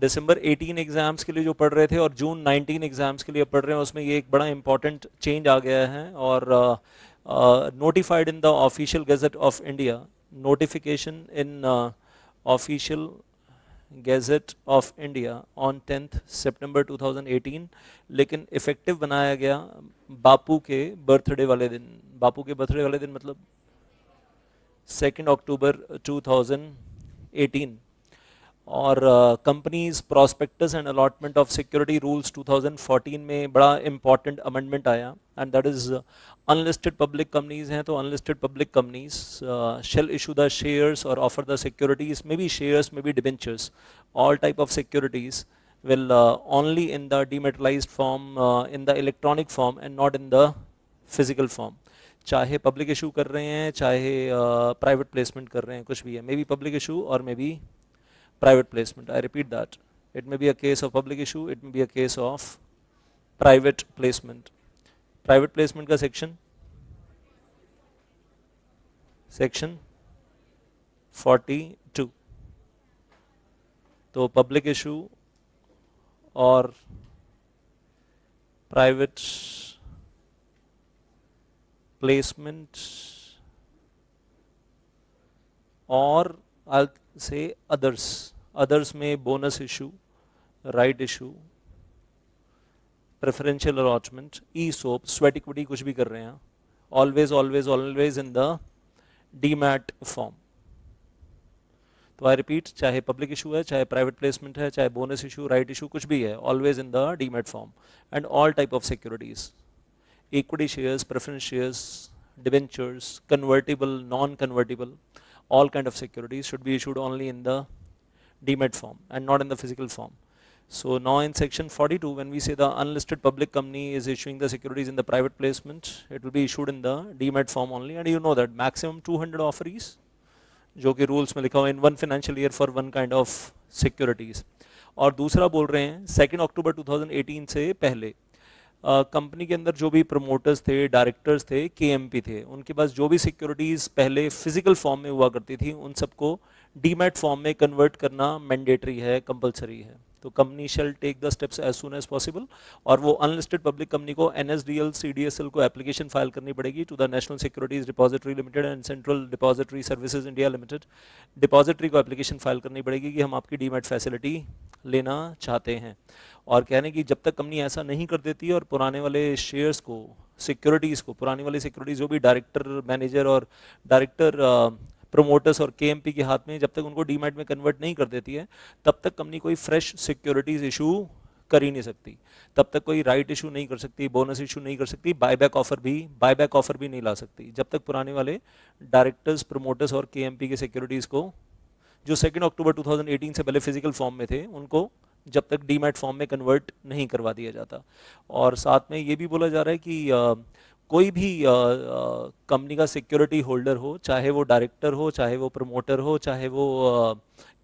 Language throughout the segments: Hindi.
दिसंबर 18 एग्जाम्स के लिए जो पढ़ रहे थे और जून 19 एग्जाम्स के लिए पढ़ रहे हैं, उसमें ये एक बड़ा इंपॉर्टेंट चेंज आ गया है। और notified in the official gazette of India, notification in official gazette of India on 10th सितंबर 2018, लेकिन इफेक्टिव बनाया गया बापू के बर्थडे वाले दिन। बापू के बर्थडे वाले दिन मतलब 2 अक्टूबर 2018। और companies prospectus and allotment of security rules 2014 में बड़ा इंपॉर्टेंट अमेंडमेंट आया, and that is unlisted public companies हैं तो unlisted public companies shall issue the shares और offer the securities, may be shares, may be debentures, all type of securities will only in the dematerialized form, in the electronic form and not in the physical form. चाहे पब्लिक इशू कर रहे हैं, चाहे प्राइवेट प्लेसमेंट कर रहे हैं, कुछ भी है, मे बी पब्लिक इशू और may be private placement. I repeat that. It may be a case of public issue, it may be a case of private placement. Private placement का section 42. तो public issue और private placement और I'll say others में bonus issue, right issue, preferential allotment, ESOP, sweat equity, कुछ भी कर रहे हैं, always in the DMAT form. तो I repeat, चाहे public issue है, चाहे private placement है, चाहे bonus issue, right issue, कुछ भी है, always in the DMAT form, and all type of securities, equity shares, preference shares, debentures, convertible, non-convertible, all kind of securities should be issued only in the DMAT form and not in the physical form. So now in section 42, when we say the unlisted public company is issuing the securities in the private placement, it will be issued in the DMAT form only, and you know that maximum 200 offerees, जो कि रूल्स में लिखा हुआ इन 1 financial year for 1 kind of securities. और दूसरा बोल रहे हैं 2 अक्टूबर 2018 से पहले कंपनी के अंदर जो भी प्रमोटर्स थे, डायरेक्टर्स थे, केएमपी थे, उनके पास जो भी सिक्योरिटीज पहले फिजिकल फॉर्म में हुआ करती थी, उन सबको डीमैट फॉर्म में कन्वर्ट करना मैंडेटरी है, कंपलसरी है। तो company shall take the steps as soon as possible, और वो अनलिस्टेड पब्लिक कंपनी को एनएसडीएल सीडीएसएल को एप्लीकेशन फाइल करनी पड़ेगी to the national securities depository limited and central depository services India limited. Depository को एप्लीकेशन फाइल करनी पड़ेगी कि हम आपकी डीमैट फैसिलिटी लेना चाहते हैं। और कहने की जब तक कंपनी ऐसा नहीं कर देती और पुराने वाले शेयर्स को, सिक्योरिटीज़ को, पुरानी वाली सिक्योरिटीज़ जो भी डायरेक्टर, मैनेजर और डायरेक्टर, प्रोमोटर्स और केएमपी के हाथ में, जब तक उनको डीमैट में कन्वर्ट नहीं कर देती है, तब तक कंपनी कोई फ्रेश सिक्योरिटीज इशू कर ही नहीं सकती, तब तक कोई राइट इशू नहीं कर सकती, बोनस इशू नहीं कर सकती, बायबैक ऑफर भी नहीं ला सकती, जब तक पुराने वाले डायरेक्टर्स, प्रोमोटर्स और केएमपी के सिक्योरिटीज़ को, जो 2 अक्टूबर 2018 से पहले फिजिकल फॉर्म में थे, उनको जब तक डीमैट फॉर्म में कन्वर्ट नहीं करवा दिया जाता। और साथ में ये भी बोला जा रहा है कि कोई भी कंपनी का सिक्योरिटी होल्डर हो, चाहे वो डायरेक्टर हो, चाहे वो प्रमोटर हो, चाहे वो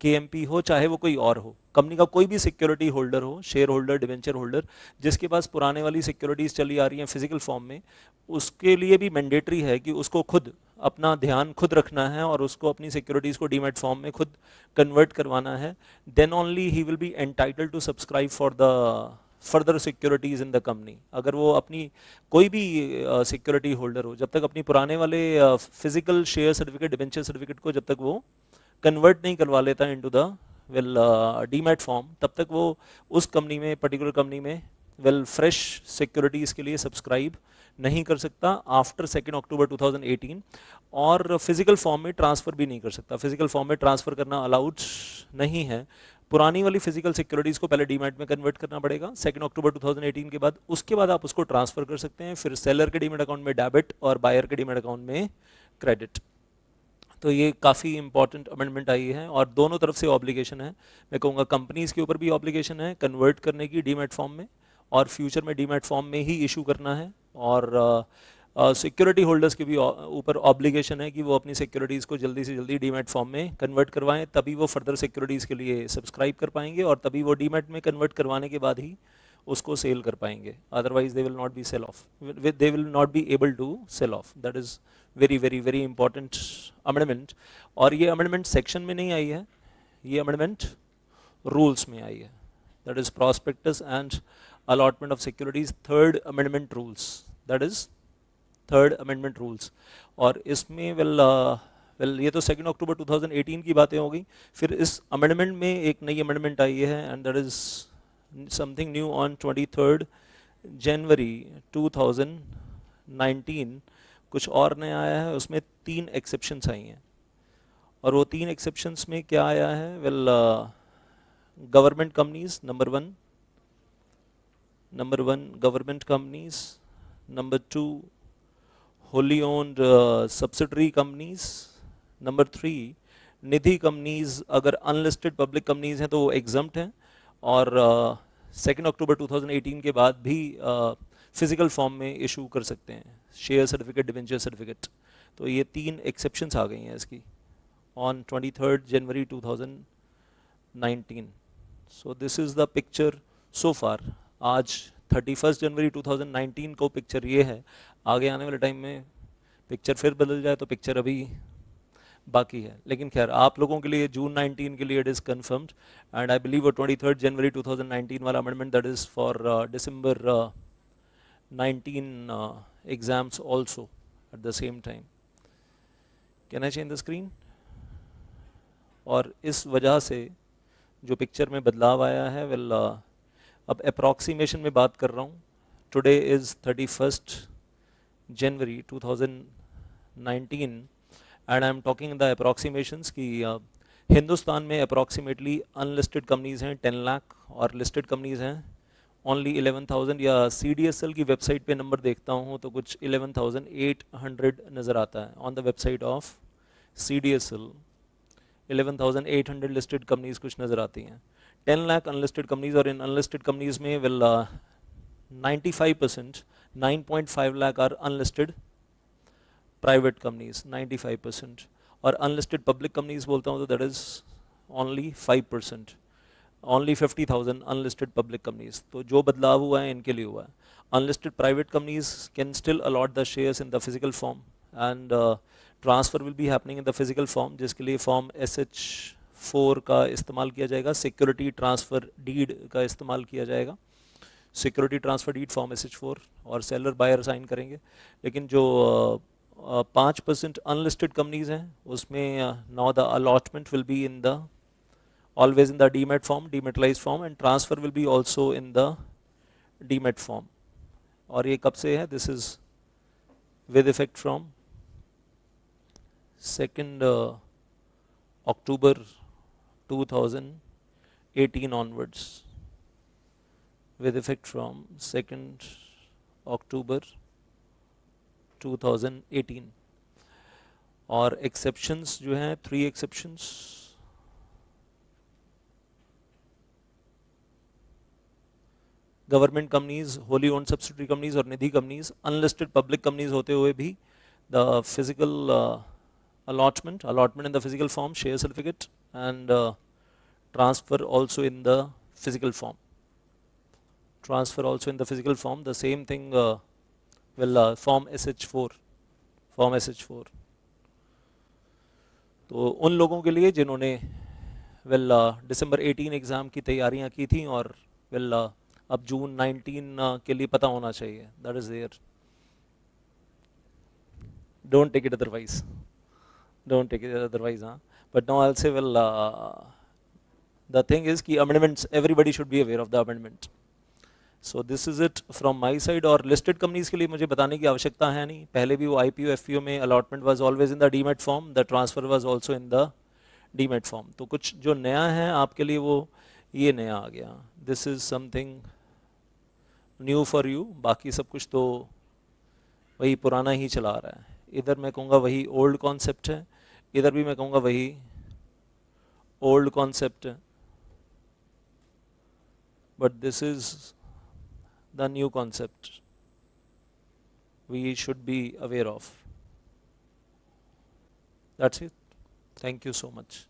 केएमपी हो, चाहे वो कोई और हो, कंपनी का कोई भी सिक्योरिटी होल्डर हो, शेयर होल्डर, डिवेंचर होल्डर, जिसके पास पुराने वाली सिक्योरिटीज चली आ रही हैं फिजिकल फॉर्म में, उसके लिए भी मैंडेटरी है कि उसको खुद अपना ध्यान खुद रखना है और उसको अपनी सिक्योरिटीज को डीमैट फॉर्म में खुद कन्वर्ट करवाना है। देन ओनली ही will be entitled to subscribe for the further securities in the company. अगर वो अपनी कोई भी सिक्योरिटी होल्डर हो, जब तक अपनी पुराने वाले physical share certificate, debenture certificate को जब तक वो कन्वर्ट नहीं करवा लेता इनटू द डीमैट फॉर्म, तब तक वो उस कंपनी में, पर्टिकुलर कंपनी में फ्रेश सिक्योरिटीज के लिए सब्सक्राइब नहीं कर सकता आफ्टर 2 अक्टूबर 2018, और फिजिकल फॉर्म में ट्रांसफर भी नहीं कर सकता। फिजिकल फॉर्म में ट्रांसफर करना अलाउड नहीं है। पुरानी वाली फिजिकल सिक्योरिटीज को पहले डीमैट में कन्वर्ट करना पड़ेगा 2 अक्टूबर 2018 के बाद, उसके बाद आप उसको ट्रांसफर कर सकते हैं, फिर सेलर के डीमैट अकाउंट में डेबिट और बायर के डीमैट अकाउंट में क्रेडिट। तो ये काफ़ी इंपॉर्टेंट अमेंडमेंट आई है और दोनों तरफ से ऑब्लिगेशन है। मैं कहूँगा कंपनीज के ऊपर भी ऑब्लिगेशन है कन्वर्ट करने की डीमैट फॉर्म में, और फ्यूचर में डीमैट फॉर्म में ही इशू करना है, और सिक्योरिटी होल्डर्स के भी ऊपर ऑब्लिगेशन है कि वो अपनी सिक्योरिटीज़ को जल्दी से जल्दी डीमैट फॉर्म में कन्वर्ट करवाएं, तभी वो फर्दर सिक्योरिटीज़ के लिए सब्सक्राइब कर पाएंगे और तभी वो डीमैट में कन्वर्ट करवाने के बाद ही उसको सेल कर पाएंगे। Otherwise they will not be sell off, they will not be able to sell off. That is very very very important amendment. और ये अमेंडमेंट सेक्शन में नहीं आई है, ये अमेंडमेंट रूल्स में आई है, that is prospectus and allotment of securities third amendment rules, that is third amendment rules. और इसमें वेल ये तो 2 अक्टूबर 2018 की बातें हो गई। फिर इस अमेंडमेंट में एक नई अमेंडमेंट आई है and that is something new on 23 January 2019। कुछ और नया आया है, उसमें 3 एक्सेप्शंस आई हैं। और वो 3 एक्सेप्शंस में क्या आया है, well government companies number one government companies, number 2 wholly owned subsidiary companies, number 3 निधि कंपनीज, अगर अनलिस्टेड पब्लिक कंपनीज हैं तो वो एग्जम्प्ट हैं, और 2 अक्टूबर 2018 के बाद भी फिजिकल फॉर्म में इशू कर सकते हैं शेयर सर्टिफिकेट, डिवेंचर सर्टिफिकेट। तो ये 3 एक्सेप्शंस आ गई हैं इसकी on 23 January 2019। So this is the picture so far. आज 31 जनवरी 2019 को पिक्चर ये है, आगे आने वाले टाइम में पिक्चर फिर बदल जाए तो पिक्चर अभी बाकी है। लेकिन खैर आप लोगों के लिए जून 19 के लिए it is confirmed, and I believe 23 January 2019 वाला amendment that is for December 19 exams also at the same time. Can I change the screen? और इस वजह से जो पिक्चर में बदलाव आया है, वेल अब अप्रॉक्सीमेशन में बात कर रहा हूँ। Today is 31 January 2019 and I am talking the approximations कि हिंदुस्तान में अप्रॉक्सीमेटली अनलिस्टेड कंपनीज हैं 10 लाख और लिस्टेड कंपनीज हैं ओनली 11,000, या CDSL की वेबसाइट पे नंबर देखता हूँ तो कुछ 11,800 नज़र आता है on the website of CDSL। 11,800 listed companies कुछ नज़र आती हैं, 10 लाख अनलिस्टेड कंपनीज, और इन अनलिस्टेड कंपनीज में well 95%, 9.5 lakh are unlisted private companies, 95%, और अनलिस्टेड पब्लिक कंपनीज बोलता हूँ तो that is only 5%, only 50,000 unlisted public companies. तो जो बदलाव हुआ है इनके लिए हुआ है। Unlisted private companies can still allot the shares in the physical form and transfer will be happening in the physical form, जिसके लिए फॉर्म SH4 का इस्तेमाल किया जाएगा, सिक्योरिटी ट्रांसफ़र डीड का इस्तेमाल किया जाएगा, security transfer deed form SH4, और सेलर बायर साइन करेंगे। लेकिन जो 5% अनलिस्टेड कंपनीज हैं उसमें now the allotment will be in the always in the demat form, dematerialised form, and transfer will be also in the demat form. और ये कब से है? This is with effect from 2 October 2018 onwards, with effect from 2 October 2018। और एक्सेप्शंस जो हैं 3 exceptions, government companies, wholly owned subsidiary companies और निधि कंपनीज, अनलिस्टेड पब्लिक कंपनीज होते हुए भी the physical allotment in the physical form, share certificate, and transfer also in the physical form. Transfer also in the physical form, the same thing will form SH4, form SH4। तो उन लोगों के लिए जिन्होंने वेल दिसंबर 18 एग्ज़ाम की तैयारियां की थी और वेल अब जून 19 के लिए पता होना चाहिए, that is there, don't take it otherwise, don't take it otherwise, huh? But now I'll say, well, the thing is कि amendments, everybody should be aware of the amendment. So this is it from my side। और listed companies के लिए मुझे बताने की आवश्यकता है नहीं, पहले भी वो IPO FPO में allotment was always in the demat form, the transfer was also in the demat form। तो कुछ जो नया है आपके लिए वो ये नया आ गया, this is something new for you। बाकी सब कुछ तो वही पुराना ही चला आ रहा है। इधर मैं कहूँगा वही ओल्ड कॉन्सेप्ट है, इधर भी मैं कहूँगा वही ओल्ड कॉन्सेप्ट है, but this is the new concept we should be aware of. That's it, thank you so much.